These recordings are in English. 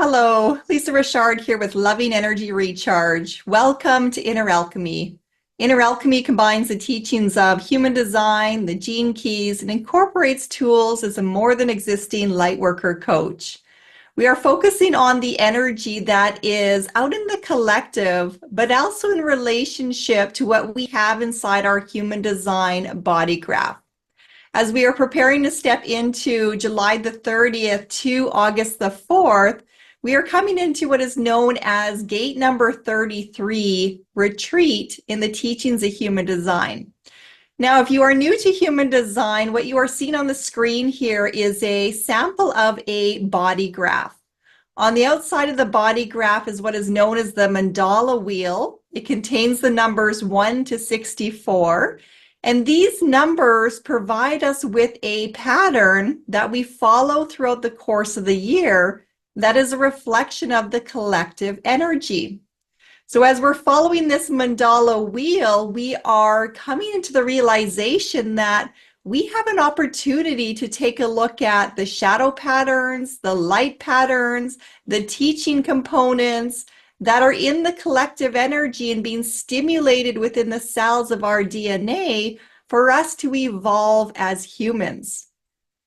Hello, Lisa Richard here with Loving Energy Recharge. Welcome to Inner Alchemy. Inner Alchemy combines the teachings of human design, the gene keys, and incorporates tools as a more than existing Lightworker coach. We are focusing on the energy that is out in the collective, but also in relationship to what we have inside our human design body graph. As we are preparing to step into July the 30th to August the 4th, we are coming into what is known as gate number 33, retreat in the teachings of human design. Now, if you are new to human design, what you are seeing on the screen here is a sample of a body graph. On the outside of the body graph is what is known as the mandala wheel. It contains the numbers 1 to 64. And these numbers provide us with a pattern that we follow throughout the course of the year that is a reflection of the collective energy. So as we're following this mandala wheel, we are coming into the realization that we have an opportunity to take a look at the shadow patterns, the light patterns, the teaching components that are in the collective energy and being stimulated within the cells of our DNA for us to evolve as humans.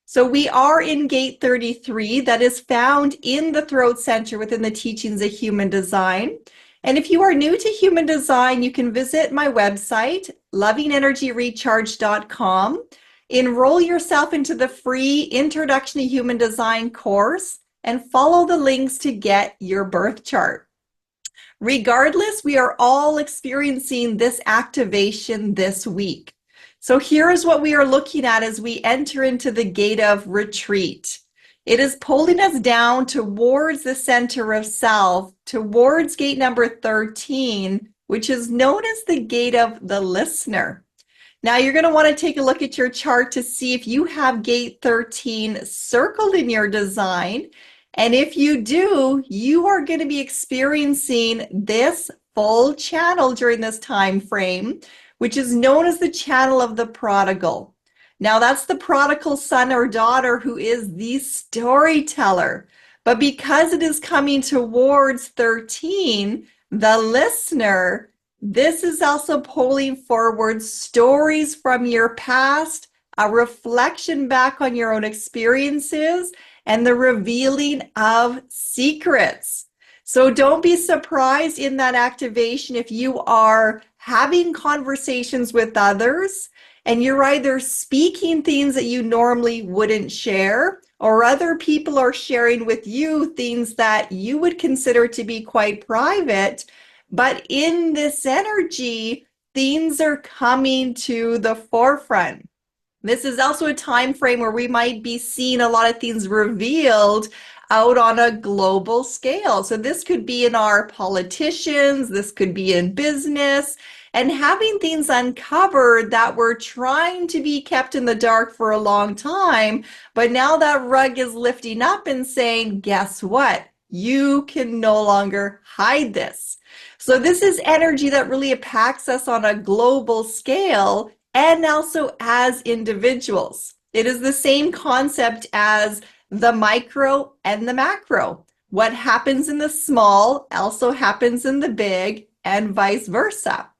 So we are in gate 33 that is found in the throat center within the teachings of human design. And if you are new to human design, you can visit my website, lovingenergyrecharge.com, enroll yourself into the free Introduction to Human Design course, and follow the links to get your birth chart. Regardless, we are all experiencing this activation this week. So here is what we are looking at as we enter into the gate of retreat. It is pulling us down towards the center of self, towards gate number 13, which is known as the gate of the listener. Now you're going to want to take a look at your chart to see if you have gate 13 circled in your design. And if you do, you are going to be experiencing this full channel during this time frame, which is known as the channel of the prodigal. Now that's the prodigal son or daughter who is the storyteller. But because it is coming towards 13, the listener, this is also pulling forward stories from your past, a reflection back on your own experiences, and the revealing of secrets. So don't be surprised in that activation if you are having conversations with others and you're either speaking things that you normally wouldn't share, or other people are sharing with you things that you would consider to be quite private. But in this energy, things are coming to the forefront. This is also a time frame where we might be seeing a lot of things revealed out on a global scale. So this could be in our politicians, this could be in business, and having things uncovered that were trying to be kept in the dark for a long time. But now that rug is lifting up and saying, guess what? You can no longer hide this. So this is energy that really impacts us on a global scale and also as individuals. It is the same concept as the micro and the macro. What happens in the small also happens in the big, and vice versa.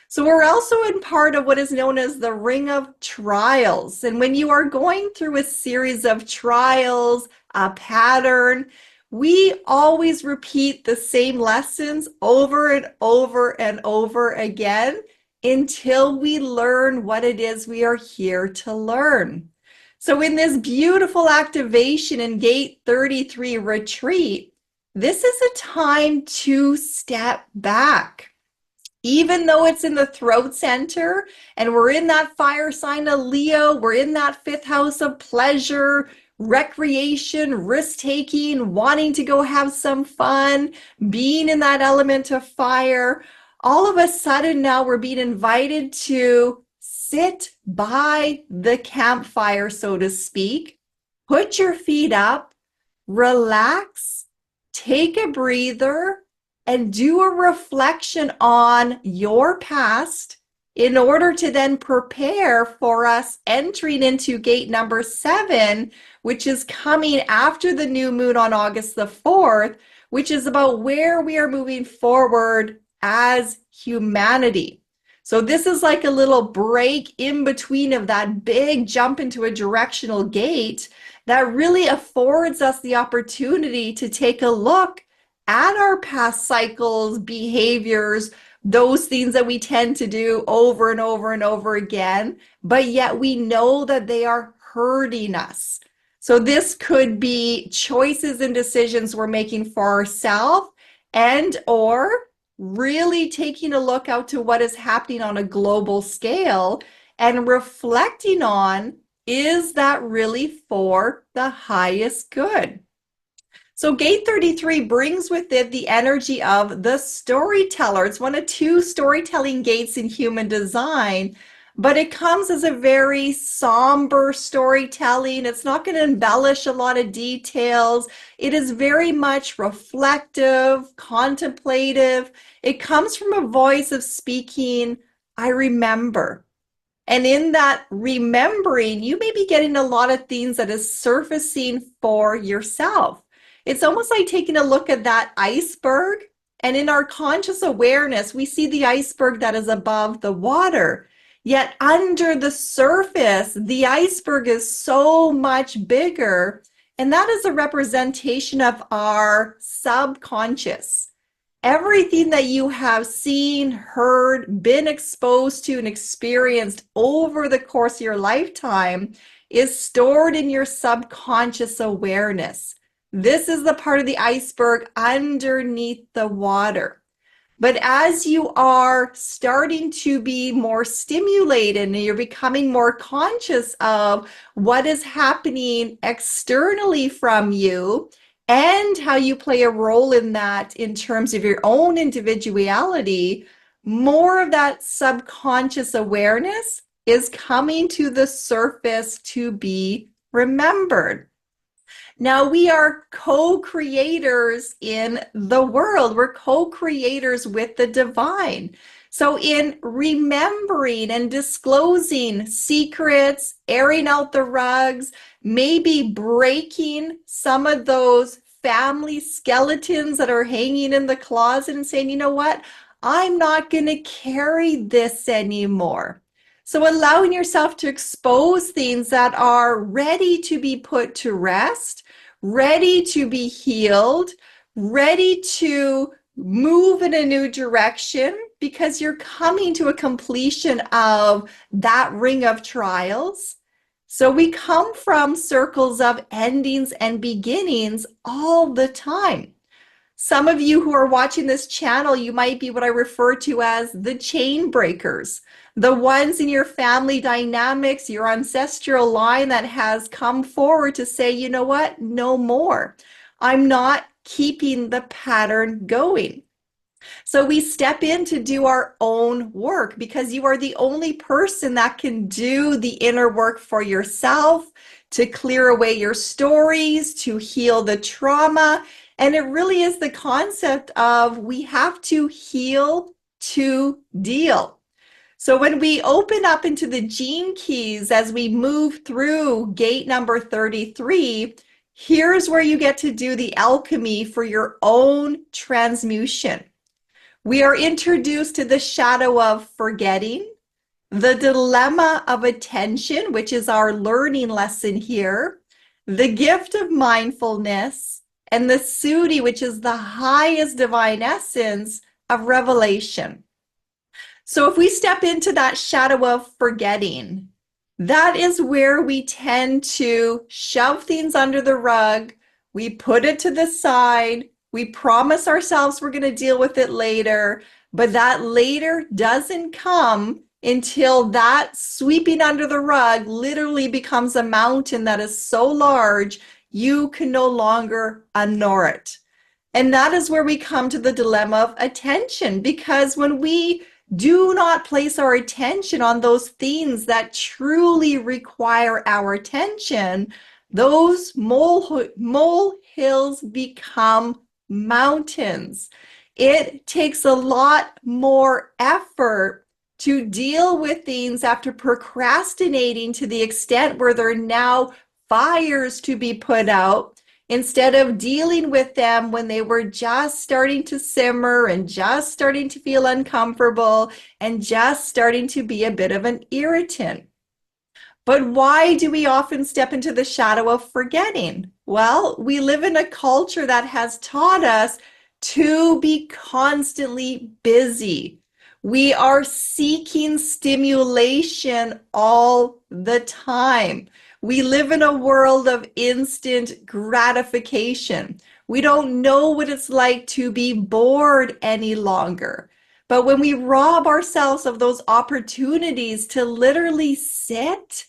So we're also in part of what is known as the ring of trials. And when you are going through a series of trials, a pattern, we always repeat the same lessons over and over and over again until we learn what it is we are here to learn. So in this beautiful activation in gate 33 retreat, this is a time to step back. Even though it's in the throat center and we're in that fire sign of Leo, we're in that 5th house of pleasure, recreation, risk-taking, wanting to go have some fun, being in that element of fire, all of a sudden now we're being invited to sit by the campfire, so to speak, put your feet up, relax, take a breather, and do a reflection on your past in order to then prepare for us entering into gate number 7, which is coming after the new moon on August the 4th, which is about where we are moving forward as humanity. So this is like a little break in between of that big jump into a directional gate that really affords us the opportunity to take a look at our past cycles, behaviors, those things that we tend to do over and over and over again, but yet we know that they are hurting us. So this could be choices and decisions we're making for ourselves, and or really taking a look out to what is happening on a global scale and reflecting on, is that really for the highest good? So gate 33 brings with it the energy of the storyteller. It's one of 2 storytelling gates in human design, but it comes as a very somber storytelling. It's not going to embellish a lot of details. It is very much reflective, contemplative. It comes from a voice of speaking, I remember. And in that remembering, you may be getting a lot of things that is surfacing for yourself. It's almost like taking a look at that iceberg, and in our conscious awareness, we see the iceberg that is above the water. Yet under the surface, the iceberg is so much bigger, and that is a representation of our subconscious. Everything that you have seen, heard, been exposed to, and experienced over the course of your lifetime is stored in your subconscious awareness. This is the part of the iceberg underneath the water. But as you are starting to be more stimulated and you're becoming more conscious of what is happening externally from you and how you play a role in that in terms of your own individuality, more of that subconscious awareness is coming to the surface to be remembered. Now, we are co-creators in the world. We're co-creators with the divine. So in remembering and disclosing secrets, airing out the rugs, maybe breaking some of those family skeletons that are hanging in the closet and saying, you know what, I'm not going to carry this anymore. So allowing yourself to expose things that are ready to be put to rest, ready to be healed, ready to move in a new direction, because you're coming to a completion of that ring of trials. So we come from circles of endings and beginnings all the time. Some of you who are watching this channel, you might be what I refer to as the chain breakers, the ones in your family dynamics, your ancestral line that has come forward to say, you know what, no more. I'm not keeping the pattern going. So we step in to do our own work, because you are the only person that can do the inner work for yourself, to clear away your stories, to heal the trauma. And it really is the concept of we have to heal to deal. So when we open up into the gene keys, as we move through gate number 33, here's where you get to do the alchemy for your own transmutation. We are introduced to the shadow of forgetting, the dilemma of attention, which is our learning lesson here, the gift of mindfulness, and the Sudi, which is the highest divine essence of revelation. So if we step into that shadow of forgetting, that is where we tend to shove things under the rug. We put it to the side. We promise ourselves we're going to deal with it later, but that later doesn't come until that sweeping under the rug literally becomes a mountain that is so large you can no longer unknow it. And that is where we come to the dilemma of attention, because when we do not place our attention on those things that truly require our attention, those molehills become mountains. It takes a lot more effort to deal with things after procrastinating to the extent where they're now fires to be put out, instead of dealing with them when they were just starting to simmer and just starting to feel uncomfortable and just starting to be a bit of an irritant. But why do we often step into the shadow of forgetting? Well, we live in a culture that has taught us to be constantly busy. We are seeking stimulation all the time. We live in a world of instant gratification. We don't know what it's like to be bored any longer. But when we rob ourselves of those opportunities to literally sit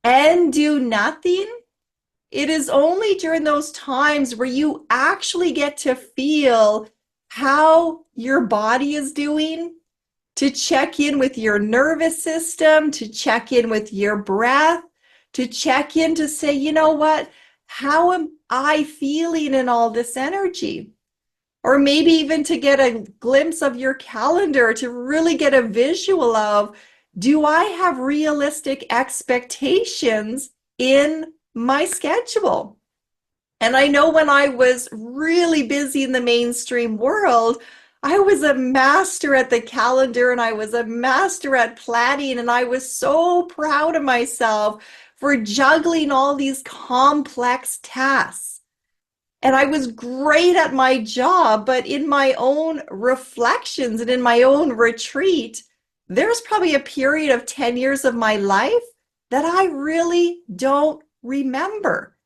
and do nothing, it is only during those times where you actually get to feel how your body is doing, to check in with your nervous system, to check in with your breath, to check in to say, you know what, how am I feeling in all this energy? Or maybe even to get a glimpse of your calendar to really get a visual of, do I have realistic expectations in my schedule? And I know when I was really busy in the mainstream world, I was a master at the calendar and I was a master at planning, and I was so proud of myself for juggling all these complex tasks. And I was great at my job, but in my own reflections and in my own retreat, there's probably a period of 10 years of my life that I really don't remember.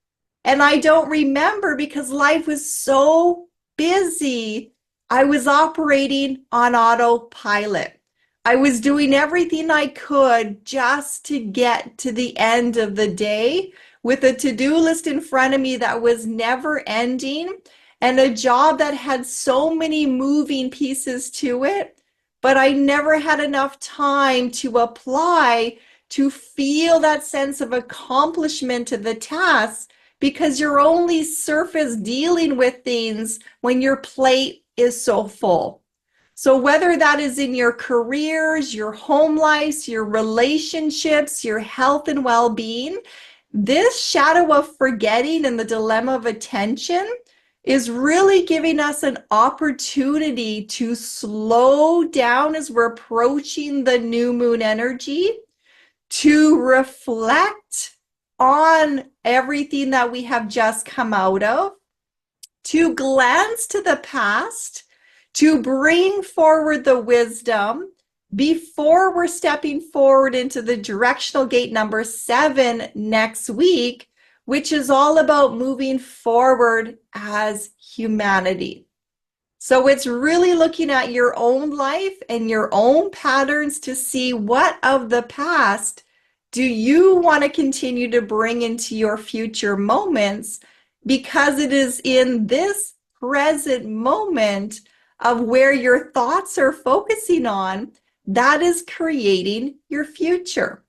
And I don't remember because life was so busy. I was operating on autopilot. I was doing everything I could just to get to the end of the day with a to-do list in front of me that was never ending, and a job that had so many moving pieces to it, but I never had enough time to apply to feel that sense of accomplishment to the task, because you're only surface dealing with things when your plate is so full. So whether that is in your careers, your home lives, your relationships, your health and well-being, this shadow of forgetting and the dilemma of attention is really giving us an opportunity to slow down as we're approaching the new moon energy, to reflect on everything that we have just come out of, to glance to the past, to bring forward the wisdom before we're stepping forward into the directional gate number 7 next week, which is all about moving forward as humanity. So it's really looking at your own life and your own patterns to see what of the past do you want to continue to bring into your future moments, because it is in this present moment of where your thoughts are focusing on that is creating your future.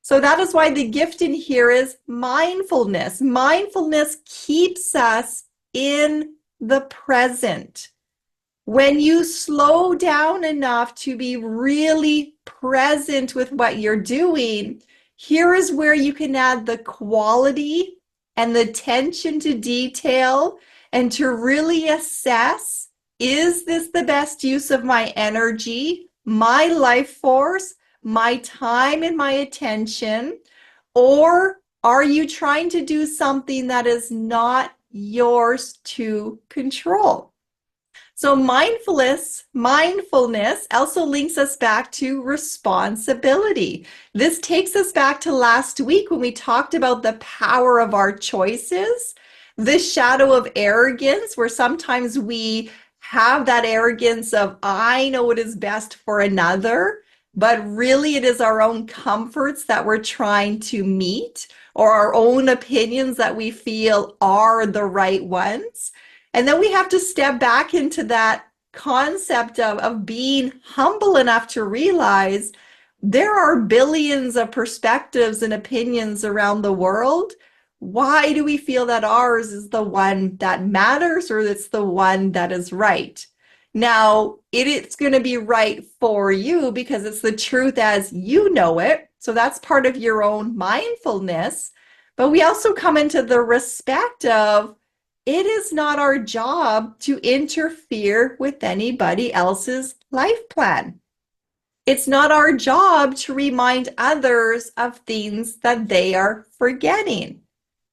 So that is why the gift in here is mindfulness. Mindfulness keeps us in the present. When you slow down enough to be really present with what you're doing, here is where you can add the quality and the attention to detail and to really assess, is this the best use of my energy, my life force, my time and my attention? Or are you trying to do something that is not yours to control? So mindfulness also links us back to responsibility. This takes us back to last week when we talked about the power of our choices, the shadow of arrogance, where sometimes we have that arrogance of, I know what is best for another, but really it is our own comforts that we're trying to meet, or our own opinions that we feel are the right ones. And then we have to step back into that concept of being humble enough to realize there are billions of perspectives and opinions around the world. Why do we feel that ours is the one that matters, or it's the one that is right? Now, it's going to be right for you because it's the truth as you know it. So that's part of your own mindfulness. But we also come into the respect of it is not our job to interfere with anybody else's life plan. It's not our job to remind others of things that they are forgetting.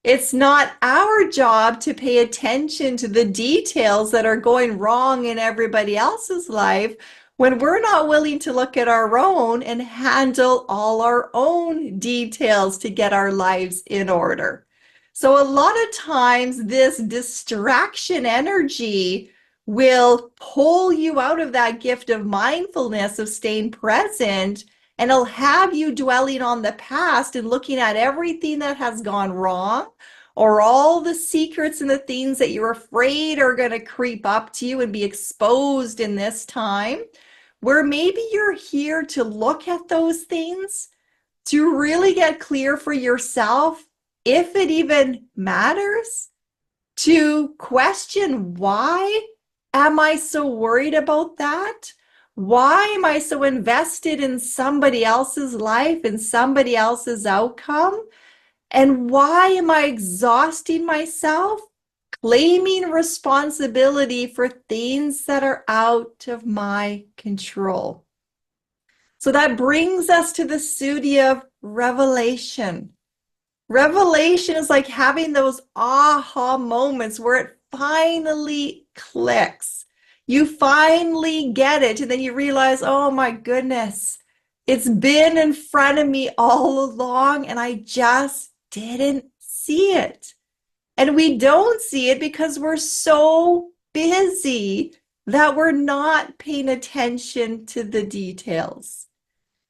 It's not our job to pay attention to the details that are going wrong in everybody else's life when we're not willing to look at our own and handle all our own details to get our lives in order. So a lot of times this distraction energy will pull you out of that gift of mindfulness, of staying present, and it'll have you dwelling on the past and looking at everything that has gone wrong or all the secrets and the things that you're afraid are going to creep up to you and be exposed in this time, where maybe you're here to look at those things, to really get clear for yourself if it even matters, to question why am I so worried about that? Why am I so invested in somebody else's life and somebody else's outcome? And why am I exhausting myself claiming responsibility for things that are out of my control? So that brings us to the study of revelation. Revelation is like having those aha moments where it finally clicks. You finally get it, and then you realize, oh my goodness, it's been in front of me all along, and I just didn't see it. And we don't see it because we're so busy that we're not paying attention to the details.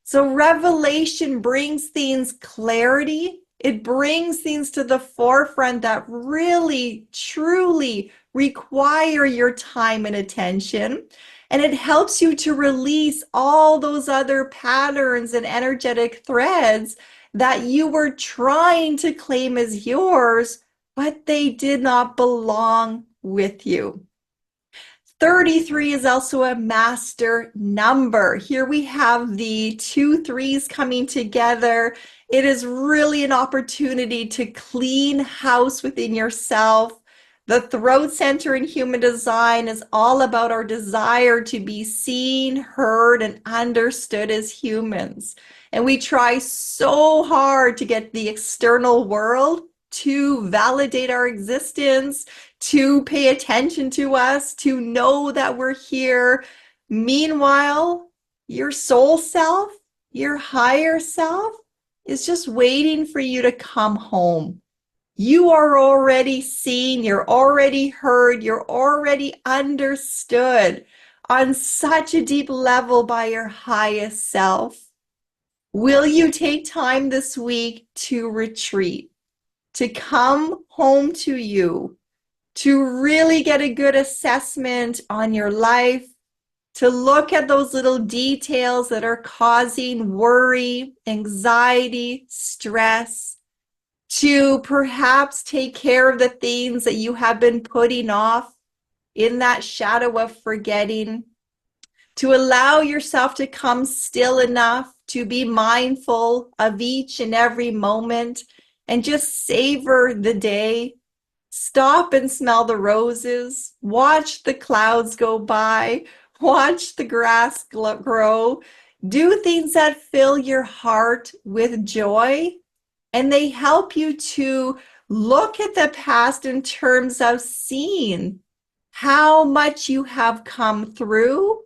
So revelation brings things clarity. It brings things to the forefront that really, truly require your time and attention. And it helps you to release all those other patterns and energetic threads that you were trying to claim as yours, but they did not belong with you. 33 is also a master number. Here we have the 2 3s coming together. It is really an opportunity to clean house within yourself. The throat center in human design is all about our desire to be seen, heard, and understood as humans. And we try so hard to get the external world to validate our existence, to pay attention to us, to know that we're here. Meanwhile, your soul self, your higher self, is just waiting for you to come home. You are already seen, you're already heard, you're already understood on such a deep level by your highest self. Will you take time this week to retreat, to come home to you, to really get a good assessment on your life, to look at those little details that are causing worry, anxiety, stress, to perhaps take care of the things that you have been putting off in that shadow of forgetting, to allow yourself to come still enough to be mindful of each and every moment and just savor the day. Stop and smell the roses, watch the clouds go by, watch the grass grow, do things that fill your heart with joy, and they help you to look at the past in terms of seeing how much you have come through,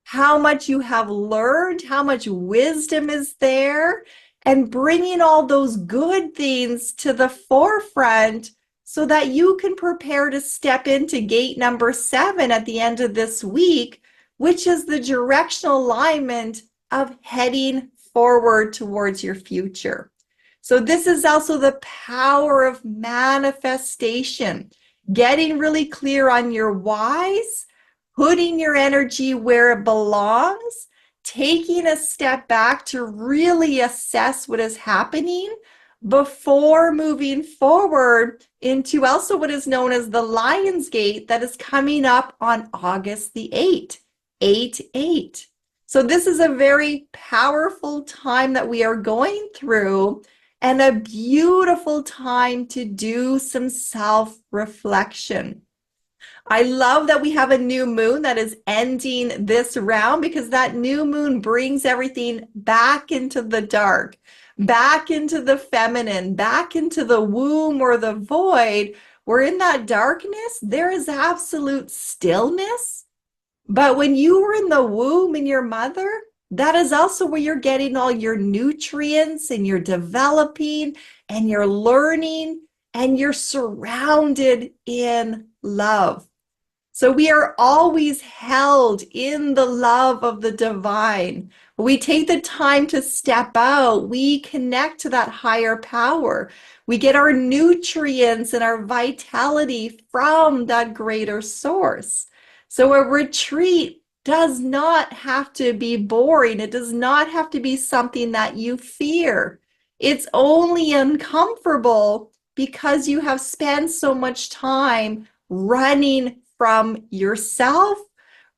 how much you have learned, how much wisdom is there, and bringing all those good things to the forefront so that you can prepare to step into gate number 7 at the end of this week, which is the directional alignment of heading forward towards your future. So this is also the power of manifestation, getting really clear on your whys, putting your energy where it belongs, taking a step back to really assess what is happening, before moving forward into also what is known as the Lion's Gate that is coming up on August the 8th, 8/8. So this is a very powerful time that we are going through and a beautiful time to do some self-reflection. I love that we have a new moon that is ending this round because that new moon brings everything back into the dark, back into the feminine, back into the womb or the void, where in that darkness, there is absolute stillness. But when you were in the womb in your mother, that is also where you're getting all your nutrients and you're developing and you're learning and you're surrounded in love. So we are always held in the love of the divine. When we take the time to step out, we connect to that higher power. We get our nutrients and our vitality from that greater source. So a retreat does not have to be boring. It does not have to be something that you fear. It's only uncomfortable because you have spent so much time running from yourself,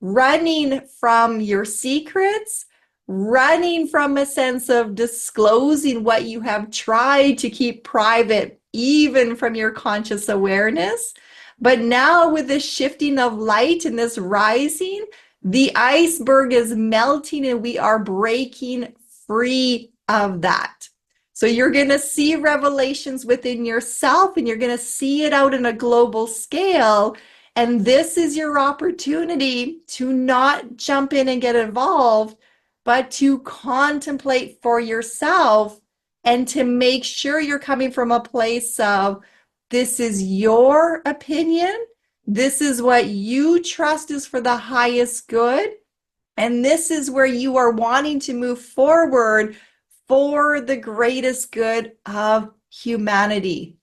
running from your secrets, running from a sense of disclosing what you have tried to keep private, even from your conscious awareness. But now with this shifting of light and this rising, the iceberg is melting and we are breaking free of that. So you're going to see revelations within yourself and you're going to see it out in a global scale. And this is your opportunity to not jump in and get involved, but to contemplate for yourself and to make sure you're coming from a place of this is your opinion. This is what you trust is for the highest good. And this is where you are wanting to move forward for the greatest good of humanity.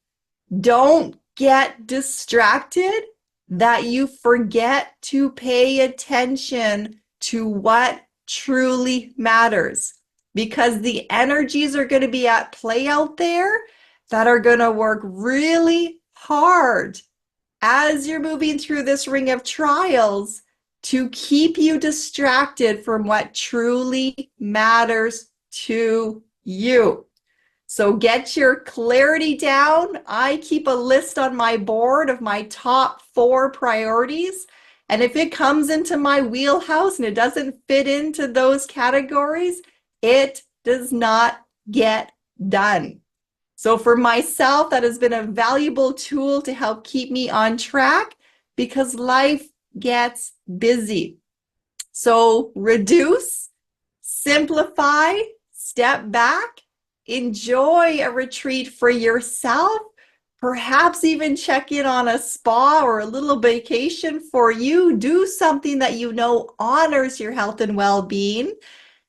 Don't get distracted that you forget to pay attention to what truly matters, because the energies are going to be at play out there that are going to work really hard as you're moving through this ring of trials to keep you distracted from what truly matters to you. So get your clarity down. I keep a list on my board of my top 4 priorities. And if it comes into my wheelhouse and it doesn't fit into those categories, it does not get done. So for myself, that has been a valuable tool to help keep me on track because life gets busy. So reduce, simplify, step back, enjoy a retreat for yourself, perhaps even check in on a spa or a little vacation for you. Do something that you know honors your health and well-being,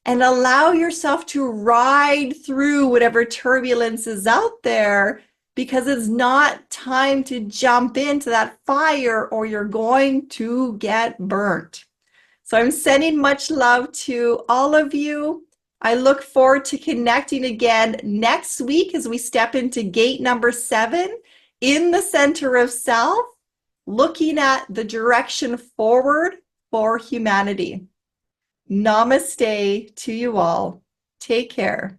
and allow yourself to ride through whatever turbulence is out there, because it's not time to jump into that fire or you're going to get burnt. So I'm sending much love to all of you. I look forward to connecting again next week as we step into gate number 7 in the center of self, looking at the direction forward for humanity. Namaste to you all. Take care.